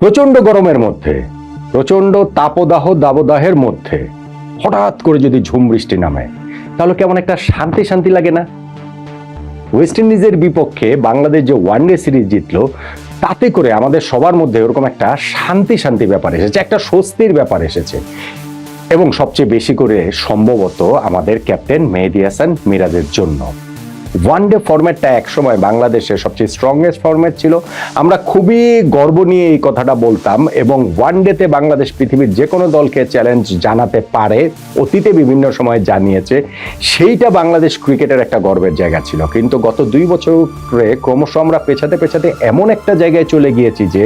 প্রচন্ড গরমের মধ্যে, প্রচন্ড তাপদাহ দাবদাহের মধ্যে হঠাৎ করে যদি ঝুম বৃষ্টি নামে, তাহলে কেমন একটা শান্তি শান্তি লাগে না? ওয়েস্ট ইন্ডিজের বিপক্ষে বাংলাদেশ যে ওয়ানডে সিরিজ জিতলো, তাতে করে আমাদের সবার মধ্যে ওরকম একটা শান্তি শান্তি ব্যাপার এসেছে, একটা স্বস্তির ব্যাপার এসেছে। এবং সবচেয়ে বেশি করে সম্ভবত আমাদের ক্যাপ্টেন মেহেদী হাসান মিরাজের জন্য। ওয়ানডে ফরম্যাটটা একসময় বাংলাদেশের সবচেয়ে স্ট্রংগেস্ট ফরম্যাট ছিল। আমরা খুবই গর্ব নিয়ে এই কথাটা বলতাম, এবং ওয়ানডেতে বাংলাদেশ পৃথিবীর যে কোনো দলকে চ্যালেঞ্জ জানাতে পারে, অতীতে বিভিন্ন সময় জানিয়েছে। সেইটা বাংলাদেশ ক্রিকেটের একটা গর্বের জায়গা ছিল। কিন্তু গত 2 বছরে ক্রমশ আমরা পেছাতে পেছাতে এমন একটা জায়গায় চলে গিয়েছি যে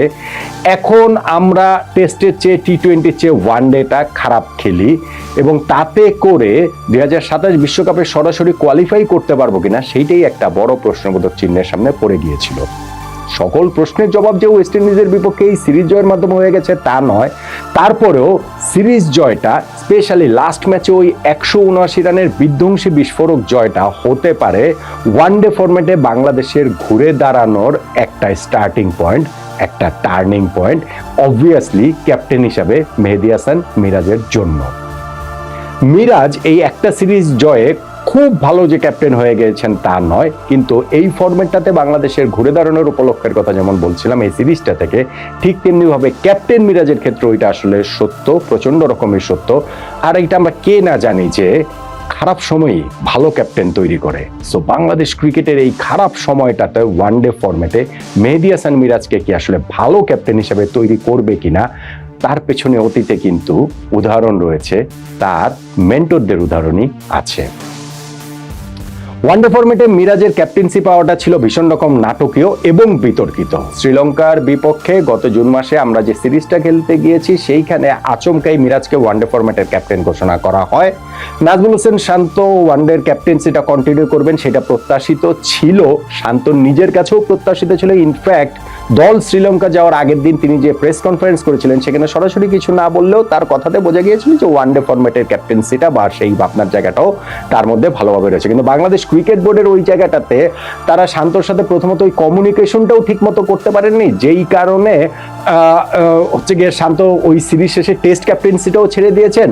এখন আমরা টেস্টের চেয়ে টি-20-র চেয়ে ওয়ানডেটা খারাপ খেলি, এবং তাতে করে 2027 বিশ্বকাপে সরাসরি কোয়ালিফাই করতে পারবো কিনা সেইটাই একটা বড় প্রশ্নবোধক চিহ্নের সামনে পড়ে গিয়েছিল। সকল প্রশ্নের জবাব যে ওয়েস্ট ইন্ডিজের বিপক্ষে এই সিরিজ জয়ের মাধ্যমে হয়ে গেছে তা নয়, তারপরেও সিরিজ জয়টা, স্পেশালি লাস্ট ম্যাচে ওই 179 রানের বিধ্বংসী বিস্ফোরক জয়টা হতে পারে ওয়ানডে ফরম্যাটে বাংলাদেশের ঘুরে দাঁড়ানোর একটা স্টার্টিং পয়েন্ট, একটা টার্নিং পয়েন্ট, অবভিয়াসলি ক্যাপ্টেন হিসাবে মেহেদী হাসান মিরাজের জন্য। মিরাজ এই একটা সিরিজ জয়ে খুব ভালো যে ক্যাপ্টেন হয়ে গেছেন তা নয়, কিন্তু এই ফরম্যাটটাতে বাংলাদেশের ঘুরে দাঁড়ানোর উপলক্ষের কথা যেমন বলছিলাম এই সিরিজটা থেকে, ঠিক তেমনিভাবে ক্যাপ্টেন মিরাজের ক্ষেত্রে ওইটা আসলে সত্য, প্রচন্ড রকমের সত্য। আর এটা আমরা কে না জানি যে খারাপ সময়ই ভালো ক্যাপ্টেন তৈরি করে। সো বাংলাদেশ ক্রিকেটের এই খারাপ সময়টাতে ওয়ানডে ফরম্যাটে মেহেদী হাসান মিরাজকে কি আসলে ভালো ক্যাপ্টেন হিসেবে তৈরি করবে কিনা, তার পেছনে অতীতে কিন্তু উদাহরণ রয়েছে, তার মেন্টরদের উদাহরণই আছে। ওয়ানডে ফরম্যাটে মিরাজের ক্যাপ্টেন্সি পাওয়াটা ছিল ভীষণ রকম নাটকীয় এবং বিতর্কিত। শ্রীলঙ্কার বিপক্ষে গত জুন মাসে আমরা যে সিরিজটা খেলতে গিয়েছি, সেইখানে আচমকাই মিরাজকে ওয়ানডে ফরম্যাটের ক্যাপ্টেন ঘোষণা করা হয়। নাজমুল হোসেন শান্ত ওয়ানডের ক্যাপ্টেন্সিটা কন্টিনিউ করবেন সেটা প্রত্যাশিত ছিল, শান্তর নিজের কাছেও প্রত্যাশিত ছিল। ইনফ্যাক্ট দল শ্রীলঙ্কা যাওয়ার আগের দিন তিনি যে প্রেস কনফারেন্স করেছিলেন, সেখানে সরাসরি কিছু না বললেও তার কথাতে বোঝা গিয়েছিল যে ওয়ানডে ফরম্যাটের ক্যাপ্টেন্সিটা বা সেই ভাবনার জায়গাটাও তার মধ্যে ভালোভাবে রয়েছে। কিন্তু বাংলাদেশ ক্রিকেট বোর্ডের ওই জায়গাটাতে তারা শান্তর সাথে প্রথমত ওই কমিউনিকেশনটাও ঠিক মতো করতে পারেননি, যেই কারণে হচ্ছে গিয়ে শান্ত ওই সিরিজ শেষে টেস্ট ক্যাপ্টেন্সিটাও ছেড়ে দিয়েছেন।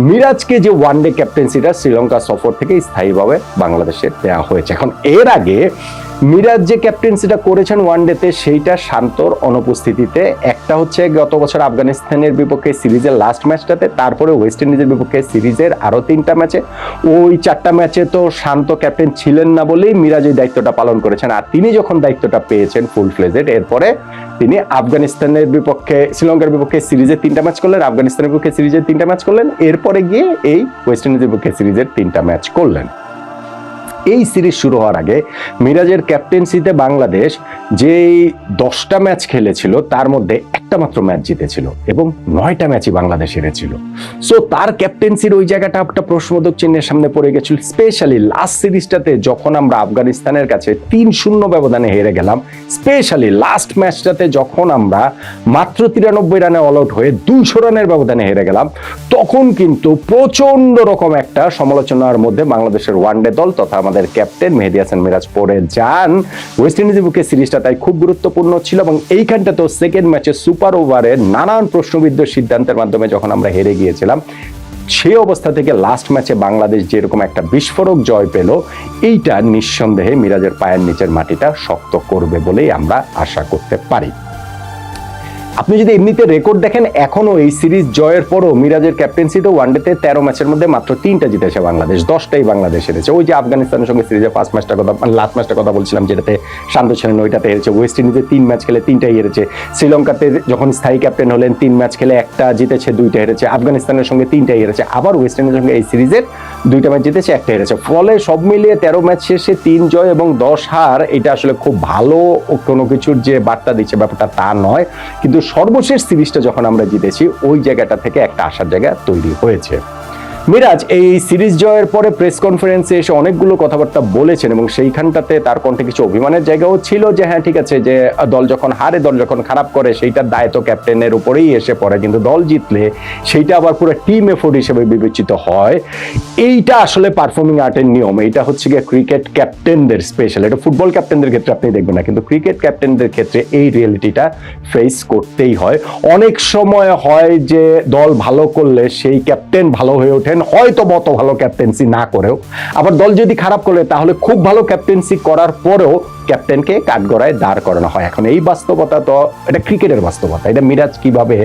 মিরাজকে যে ওয়ানডে ক্যাপ্টেন্সিটা শ্রীলঙ্কা সফর থেকে স্থায়ীভাবে বাংলাদেশে দেওয়া হয়েছে। এখন এর আগে মিরাজ যে ক্যাপ্টেন্সিটা করেছেন ওয়ানডেতে, সেইটা শান্তর অনুপস্থিতিতে, একটা হচ্ছে গত বছর আফগানিস্তানের বিপক্ষে সিরিজের লাস্ট ম্যাচটাতে, তারপরে ওয়েস্ট ইন্ডিজের বিপক্ষে সিরিজের আরো 3টা ম্যাচে। ওই 4টা ম্যাচে তো শান্ত ক্যাপ্টেন ছিলেন না বলেই মিরাজ এই দায়িত্বটা পালন করেছেন। আর তিনি যখন দায়িত্বটা পেয়েছেন ফুল ফ্লেজেড, এরপরে তিনি আফগানিস্তানের বিপক্ষে, শ্রীলঙ্কার বিপক্ষে সিরিজের 3টা ম্যাচ করলেন, আফগানিস্তানের বিপক্ষে সিরিজের 3টা ম্যাচ করলেন, এরপরে গিয়ে এই ওয়েস্ট ইন্ডিজের বিপক্ষে সিরিজের 3টা ম্যাচ করলেন। এই সিরিজ শুরু হওয়ার আগে মিরাজের ক্যাপ্টেন্সিতে বাংলাদেশ যেই 10টা ম্যাচ খেলেছিল, তার মধ্যে একটা মাত্র ম্যাচ জিতেছিল এবং 9টা ম্যাচই বাংলাদেশ হেরেছিল। সো তার ক্যাপ্টেন্সির ওই জায়গাটা একটা প্রশ্নবোধক চিহ্নের সামনে পড়ে গেছিল। স্পেশালি লাস্ট সিরিজটাতে যখন আমরা আফগানিস্তানের কাছে 3-0 ব্যবধানে হেরে গেলাম, স্পেশালি লাস্ট ম্যাচটাতে যখন আমরা মাত্র 93 রানে অল আউট হয়ে 200 রানের ব্যবধানে হেরে গেলাম, তখন কিন্তু প্রচন্ড রকম একটা সমালোচনার মধ্যে বাংলাদেশের ওয়ানডে দল তথা আমাদের ক্যাপ্টেন মেহেদী হাসান মিরাজ পড়ে যান। ওয়েস্ট ইন্ডিজের বিপক্ষে সিরিজটা তাই খুব গুরুত্বপূর্ণ ছিল, এবং এইখানটাতেও সেকেন্ড ম্যাচে সুপার ওভারে নানান প্রশ্নবিদ্ধ সিদ্ধান্তের মাধ্যমে যখন আমরা হেরে গিয়েছিলাম, সেই অবস্থা থেকে লাস্ট ম্যাচে বাংলাদেশ যেরকম একটা বিস্ফোরক জয় পেল, এইটা নিঃসন্দেহে মিরাজের পায়ের নিচের মাটিটা শক্ত করবে বলেই আমরা আশা করতে পারি। আপনি যদি এমনিতে রেকর্ড দেখেন, এখনো এই সিরিজ জয়ের পরও মিরাজের ক্যাপ্টেন্সিতে ওয়ানডেতে 13 ম্যাচের মধ্যে মাত্র 3টা জিতেছে বাংলাদেশ, 10টাই বাংলাদেশ হেরেছে। ওই যে আফগানিস্তানের সঙ্গে সিরিজের ফার্স্ট ম্যাচটার কথা, লাস্ট ম্যাচটার কথা বলছিলাম, যেটাতে শান্ত ছিলেন, ওইটাতে হেরেছে। ওয়েস্ট ইন্ডিজে 3 ম্যাচ খেলে 3টাই হেরেছে। শ্রীলঙ্কাতে যখন স্থায়ী ক্যাপ্টেন হলেন 3 ম্যাচ খেলে 1টা জিতেছে, 2টা হেরেছে। আফগানিস্তানের সঙ্গে 3টাই হেরেছে। আবার ওয়েস্ট ইন্ডিজের সঙ্গে এই সিরিজের 2টা ম্যাচ জিতেছে, 1টা হেরেছে। ফলে সব মিলিয়ে 13 ম্যাচ শেষে 3 জয় এবং 10 হার, এটা আসলে খুব ভালো কোনো কিছুর যে বার্তা দিচ্ছে ব্যাপারটা তা নয়। কিন্তু সর্বশেষ সিরিজটা যখন আমরা জিতেছি, ওই জায়গাটা থেকে একটা আশার জায়গা তৈরি হয়েছে। মিরাজ এই সিরিজ জয়ের পরে প্রেস কনফারেন্সে এসে অনেকগুলো কথাবার্তা বলেছেন এবং সেইখানটাতে তার কণ্ঠে কিছু অভিমানের জায়গাও ছিল যে হ্যাঁ ঠিক আছে, যে দল যখন হারে, দল যখন খারাপ করে সেইটার দায় তো ক্যাপ্টেনের উপরেই এসে পড়ে, কিন্তু দল জিতলে সেইটা আবার পুরো টিম এফোর্ট হিসেবে বিবেচিত হয়। এইটা আসলে পারফর্মিং আর্টের নিয়ম, এইটা হচ্ছে গিয়ে ক্রিকেট ক্যাপ্টেনদের স্পেশাল, এটা ফুটবল ক্যাপ্টেনদের ক্ষেত্রে আপনি দেখবেন না, কিন্তু ক্রিকেট ক্যাপ্টেনদের ক্ষেত্রে এই রিয়েলিটিটা ফেস করতেই হয়। অনেক সময় হয় যে দল ভালো করলে সেই ক্যাপ্টেন ভালো হয়ে ওঠেন, হয়তো অত ভালো ক্যাপ্টেন্সি না করেও, আবার দল যদি খারাপ করে তাহলে খুব ভালো ক্যাপ্টেন্সি করার পরেও ক্যাপ্টেনকে কাঠগড়ায় দাঁড় করানো হয়। এখন এই বাস্তবতা তো এটা ক্রিকেটের বাস্তবতা, এটা মিরাজ কিভাবে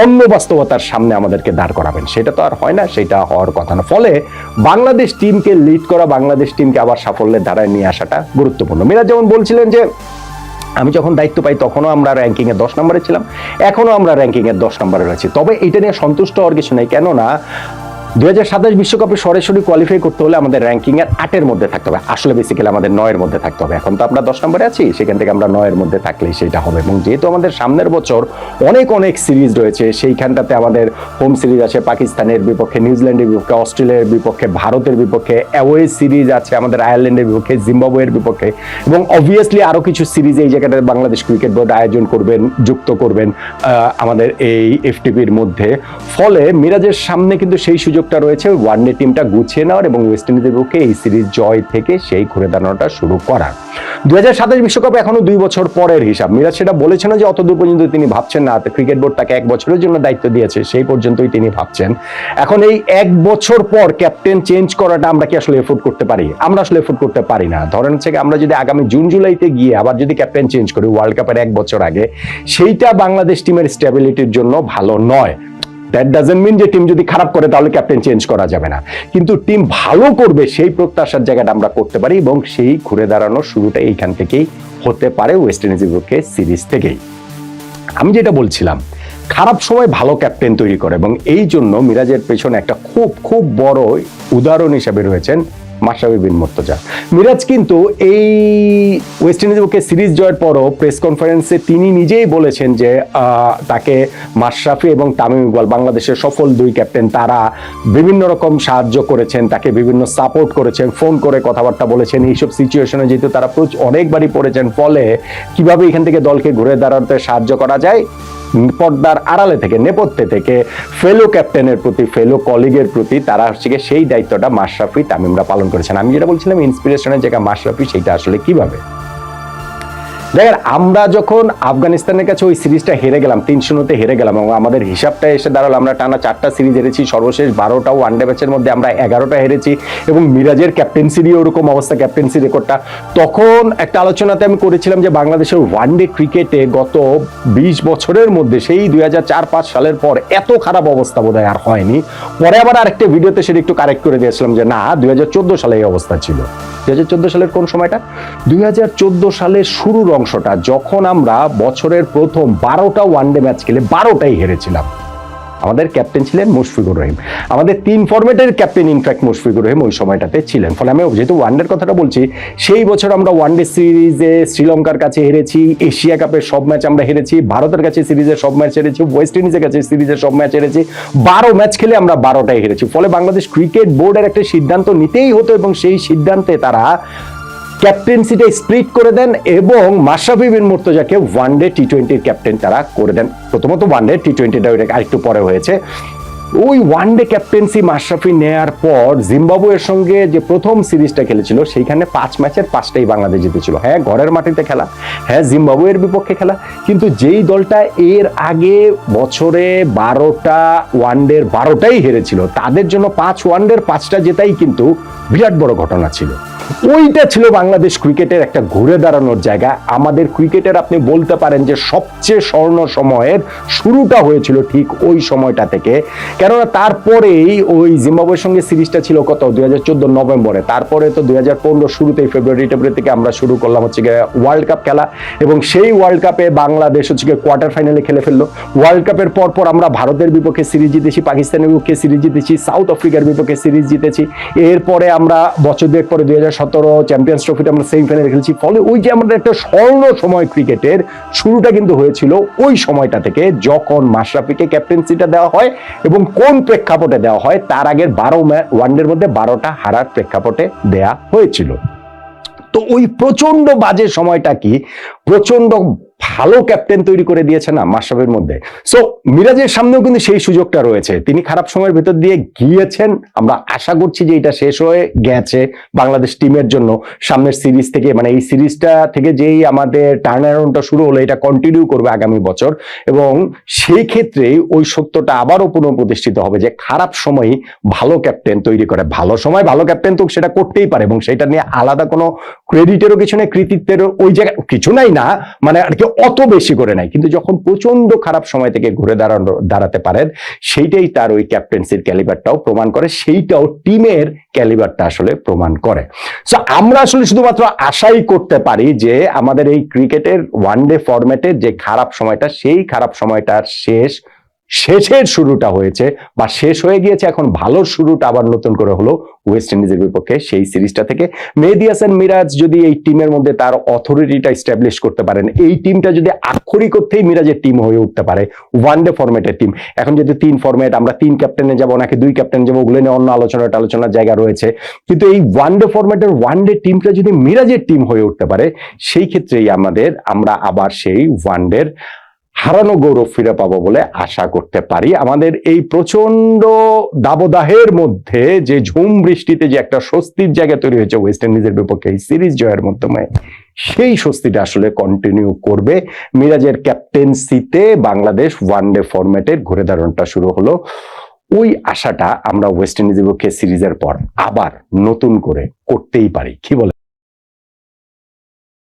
অন্য বাস্তবতার সামনে আমাদেরকে দাঁড় করাবেন সেটা তো আর হয় না, সেটা হওয়ার কথা না। ফলে বাংলাদেশ টিমকে লিড করা, বাংলাদেশ টিমকে আবার সাফল্যের ধারায় নিয়ে আসাটা গুরুত্বপূর্ণ। মিরাজ যেমন বলছিলেন যে আমি যখন দায়িত্ব পাই তখনও আমরা র্যাঙ্কিং এর 10 নম্বরে ছিলাম, এখনো আমরা র্যাঙ্কিং এর 10 নম্বরে রয়েছি। তবে এটা নিয়ে সন্তুষ্ট হওয়ার কিছু নেই, কেননা 2027 বিশ্বকাপে সরাসরি কোয়ালিফাই করতে হলে আমাদের র্যাঙ্কিং এর 8-এর মধ্যে থাকতে হবে, আসলে বেসিক্যালি আমাদের 9-এর মধ্যে থাকতে হবে। এখন তো আমরা 10 নম্বরে আছি, সেখান থেকে আমরা 9-এর মধ্যে থাকলেই সেটা হবে। এবং যেহেতু আমাদের সামনের বছর অনেক সিরিজ রয়েছে, সেইখানটাতে আমাদের হোম সিরিজ আছে পাকিস্তানের বিপক্ষে, নিউজিল্যান্ডের বিপক্ষে, অস্ট্রেলিয়ার বিপক্ষে, ভারতের বিপক্ষে, অ্যাওয়ে সিরিজ আছে আমাদের আয়ারল্যান্ডের বিপক্ষে, জিম্বাবুয়ের বিপক্ষে, এবং অবভিয়াসলি আরো কিছু সিরিজ এই জায়গাটাতে বাংলাদেশ ক্রিকেট বোর্ড আয়োজন করবেন, যুক্ত করবেন আমাদের এই এফটিপির মধ্যে। ফলে মিরাজের সামনে কিন্তু সেই সুযোগটা রয়েছে ওয়ানডে টিমটা গুছিয়ে নেওয়ার এবং ওয়েস্ট ইন্ডিজের বিপক্ষে এই সিরিজ জয় থেকে সেই ঘুরে দাঁড়ানোটা শুরু করার। 2027 বিশ্বকাপ এখনো 2 বছর পরের হিসাব। মিরাজ সেটা বলেছেন যে অতদূর পর্যন্ত তিনি ভাবছেন না, ক্রিকেট বোর্ড তাকে 1 বছরের জন্য দায়িত্ব দিয়েছে, সেই পর্যন্তই তিনি ভাবছেন। এখন এই 1 বছর পর ক্যাপ্টেন চেঞ্জ করাটা আমরা কি আসলে এফোর্ড করতে পারি? আমরা আসলে এফোর্ড করতে পারি না। ধরেন হচ্ছে আমরা যদি আগামী জুন জুলাইতে গিয়ে আবার যদি ক্যাপ্টেন চেঞ্জ করি ওয়ার্ল্ড কাপের 1 বছর আগে, সেইটা বাংলাদেশ টিমের স্টেবিলিটির জন্য ভালো নয়। দ্যাট ডাজন্ট মিন যে টিম যদি খারাপ করে তাহলে ক্যাপ্টেন চেঞ্জ করা যাবে না, কিন্তু টিম ভালো করবে সেই প্রত্যাশার জায়গাটা আমরা করতে পারি এবং সেই ঘুরে দাঁড়ানোর শুরুটা এইখান থেকেই হতে পারে, ওয়েস্ট ইন্ডিজের বিপক্ষে সিরিজ থেকেই। আমি যেটা বলছিলাম, খারাপ সময় ভালো ক্যাপ্টেন তৈরি করে এবং এই জন্য মিরাজের পেছনে একটা খুব বড় উদাহরণ হিসেবে রয়েছেন মাশরাফি বিন মুর্তজা। মিরাজ কিন্তু এই ওয়েস্ট ইন্ডিজের পক্ষে সিরিজ জয়ের পরও প্রেস কনফারেন্সে তিনি নিজেই বলেছেন যে তাকে মাশরাফি এবং তামিম ইকবাল, বাংলাদেশের সফল 2 ক্যাপ্টেন, তারা বিভিন্ন রকম সাহায্য করেছেন, তাকে বিভিন্ন সাপোর্ট করেছেন, ফোন করে কথাবার্তা বলেছেন। এইসব সিচুয়েশনে যেহেতু তারা অনেকবারই পড়েছেন, ফলে কিভাবে এখান থেকে দলকে ঘুরে দাঁড়াতে সাহায্য করা যায়, পর্দার আড়ালে থেকে, নেপথ্যে থেকে ফেলো ক্যাপ্টেনের প্রতি, ফেলো কলিগের প্রতি তারা হচ্ছে সেই দায়িত্বটা মাশরাফি তামিমরা পালন করেছেন। আমি যেটা বলছিলাম ইন্সপিরেশনের জায়গা মাশরাফি, সেইটা আসলে কিভাবে দেখেন, আমরা যখন আফগানিস্তানের কাছে ওই সিরিজটা হেরে গেলাম, 3-0 হেরে গেলাম এবং আমাদের হিসাবটা এসে দাঁড়ালো আমরা টানা 4টা সিরিজ হেরেছি, সর্বশেষ 12টা ওয়ানডে ম্যাচের মধ্যে আমরা 11টা হেরেছি এবং মিরাজের ক্যাপ্টেন্সিরই ওরকম অবস্থা, ক্যাপ্টেন্সি রেকর্ডটা। তখন একটা আলোচনাতে আমি করেছিলাম যে বাংলাদেশের ওয়ানডে ক্রিকেটে গত 20 বছরের মধ্যে সেই 2004-5 সালের পর এত খারাপ অবস্থা বোধহয় আর হয়নি। পরে আবার আরেকটা ভিডিওতে সেটা একটু কারেক্ট করে দিয়েছিলাম যে না, 2014 সালে এই অবস্থা ছিল। 2014 সালের কোন সময়টা? 2014 সালের শুরুর অংশটা, যখন আমরা বছরের প্রথম 12টা ওয়ানডে ম্যাচ খেলে 12টাই হেরেছিলাম। আমাদের ক্যাপ্টেন ছিলেন মুশফিকুর রহিম, আমাদের 3 ফরম্যাটের ক্যাপ্টেন ইনফ্যাক্ট মুশফিকুর রহিম ওই সময়টাতে ছিলেন। ফলে আমি যেহেতু ওয়ানডের কথাটা বলছি, সেই বছর আমরা ওয়ানডে সিরিজে শ্রীলঙ্কার কাছে হেরেছি, এশিয়া কাপের সব ম্যাচ আমরা হেরেছি, ভারতের কাছে সিরিজের সব ম্যাচ হেরেছি, ওয়েস্ট ইন্ডিজের কাছে সিরিজের সব ম্যাচ হেরেছি, 12 ম্যাচ খেলে আমরা 12টাই হেরেছি। ফলে বাংলাদেশ ক্রিকেট বোর্ডের একটা সিদ্ধান্ত নিতেই হতো এবং সেই সিদ্ধান্তে তারা ক্যাপ্টেন্সিটা স্প্লিট করে দেন এবং মাশরাফি বিন মুর্তজাকে ওয়ানডে টি20 ক্যাপ্টেন তারা করে দেন। প্রথমত ওয়ানডে টি20টা আরেকটু পরে হয়েছে। ওই ওয়ানডে ক্যাপ্টেন্সি মাশরাফি নেয়ার পর জিম্বাবুয়ের সঙ্গে যে প্রথম সিরিজটা খেলেছিল সেইখানে 5 ম্যাচের 5টাই বাংলাদেশ জিতেছিল। হ্যাঁ, ঘরের মাটিতে খেলা, হ্যাঁ জিম্বাবুয়ের বিপক্ষে খেলা, কিন্তু যেই দলটা এর আগে বছরে 12টা ওয়ানডের 12টাই হেরেছিল, তাদের জন্য 5 ওয়ানডের 5টা জেতাই কিন্তু বিরাট বড় ঘটনা ছিল। ওইটা ছিল বাংলাদেশ ক্রিকেটের একটা ঘুরে দাঁড়ানোর জায়গা। আমাদের ক্রিকেটের আপনি বলতে পারেন যে সবচেয়ে স্বর্ণ সময়ের শুরুটা হয়েছিল ঠিক ওই সময়টা থেকে, কেননা তারপরেই ওই জিম্বাবুয়ের সঙ্গে সিরিজটা ছিল কত 2014 নভেম্বরে, তারপরে তো 2015 শুরুতেই ফেব্রুয়ারি থেকে আমরা শুরু করলাম হচ্ছে ওয়ার্ল্ড কাপ খেলা এবং সেই ওয়ার্ল্ড কাপে বাংলাদেশ হচ্ছে কোয়ার্টার ফাইনালে খেলে ফেললো। ওয়ার্ল্ড কাপের পর আমরা ভারতের বিপক্ষে সিরিজ জিতেছি, পাকিস্তানের বিপক্ষে সিরিজ জিতেছি, সাউথ আফ্রিকার বিপক্ষে সিরিজ জিতেছি। এরপরে আমরা বছর 2 পরে 2017 চ্যাম্পিয়ন্স ট্রফিতে আমরা সেমিফাইনালে খেলেছি, ফলে ওই যে আমাদের একটা স্বর্ণ সময় ক্রিকেটের শুরুটা কিন্তু হয়েছিল ওই সময়টা থেকে, যখন মাশরাফিকে ক্যাপ্টেন্সিটা দেওয়া হয় এবং কোন প্রেক্ষাপটে দেওয়া হয়, তার আগের 12 ওয়ানডের মধ্যে 12টা হারার প্রেক্ষাপটে দেয়া হয়েছিল। তো ওই প্রচন্ড বাজে সময়টা কি প্রচন্ড ভালো ক্যাপ্টেন তৈরি করে দিয়েছে না মাশরাফির মধ্যে। সো মিরাজের সামনেও কিন্তু সেই সুযোগটা রয়েছে, তিনি খারাপ সময়ের ভেতর দিয়ে গিয়েছেন। আমরা আশা করছি যে এটা শেষ হয়ে গেছে বাংলাদেশ টিমের জন্য। সামনের সিরিজ থেকে, মানে এই সিরিজটা থেকে যেই আমাদের টার্ন অ্যারাউন্ডটা শুরু হলো, এটা কন্টিনিউ করবে আগামী বছর, এবং সেই ক্ষেত্রে ওই সত্যটা আবারও পুনঃপ্রতিষ্ঠিত হবে যে খারাপ সময়ই ভালো ক্যাপ্টেন তৈরি করে। ভালো সময় ভালো ক্যাপ্টেন তো সেটা করতেই পারে, এবং সেটা নিয়ে আলাদা কোনো ক্রেডিটেরও কিছু নেই, কৃতিত্বেরও ওই জায়গায় কিছু নাই, না মানে আর কি অত বেশি করে নাই, কিন্তু যখন প্রচন্ড খারাপ সময় থেকে ঘুরে দাঁড়াতে পারেন, সেইটাই তার ওই ক্যাপ্টেন্সির ক্যালিবারটাও প্রমাণ করে, সেইটাও টিমের ক্যালিবারটা আসলে প্রমাণ করে। সো আমরা আসলে শুধুমাত্র আশাই করতে পারি যে আমাদের এই ক্রিকেটের ওয়ানডে ফরম্যাটের যে খারাপ সময়টা, সেই খারাপ সময়টার শেষের শুরুটা হয়েছে বা শেষ হয়ে গিয়েছে, এখন ভালো শুরুটা আবার নতুন করে হলো ওয়েস্ট ইন্ডিজের বিপক্ষে সেই সিরিজটা থেকে। মেহেদী হাসান মিরাজ যদি এই টিমের মধ্যে তার অথরিটিটা এস্টাবলিশ করতে পারেন, এই টিমটা যদি আক্ষরিক অর্থেই মিরাজের টিম হয়ে উঠতে পারে, ওয়ানডে ফরম্যাটের টিম। এখন যদি 3 ফরম্যাট, আমরা 3 ক্যাপ্টেনে যাবো নাকি 2 ক্যাপ্টেন যাবো, ওগুলো নিয়ে অন্য আলোচনার জায়গা রয়েছে, কিন্তু এই ওয়ানডে ফরম্যাটের ওয়ানডে টিমটা যদি মিরাজের টিম হয়ে উঠতে পারে, সেই ক্ষেত্রেই আমরা আবার সেই ওয়ানডের হারানো গৌরব ফিরে পাবো বলে আশা করতে পারি। আমাদের এই প্রচন্ড দাবদাহের মধ্যে যে ঝুম বৃষ্টিতে যে একটা স্বস্তির জায়গা তৈরি হয়েছে ওয়েস্ট ইন্ডিজের বিপক্ষে এই সিরিজ জয়ের মাধ্যমে, সেই স্বস্তিটা আসলে কন্টিনিউ করবে মিরাজের ক্যাপ্টেন্সিতে। বাংলাদেশ ওয়ানডে ফরম্যাটের ঘুরে দাঁড়ানোটা শুরু হলো, ওই আশাটা আমরা ওয়েস্ট ইন্ডিজের বিপক্ষে সিরিজের পর আবার নতুন করে করতেই পারি। কি বলেন?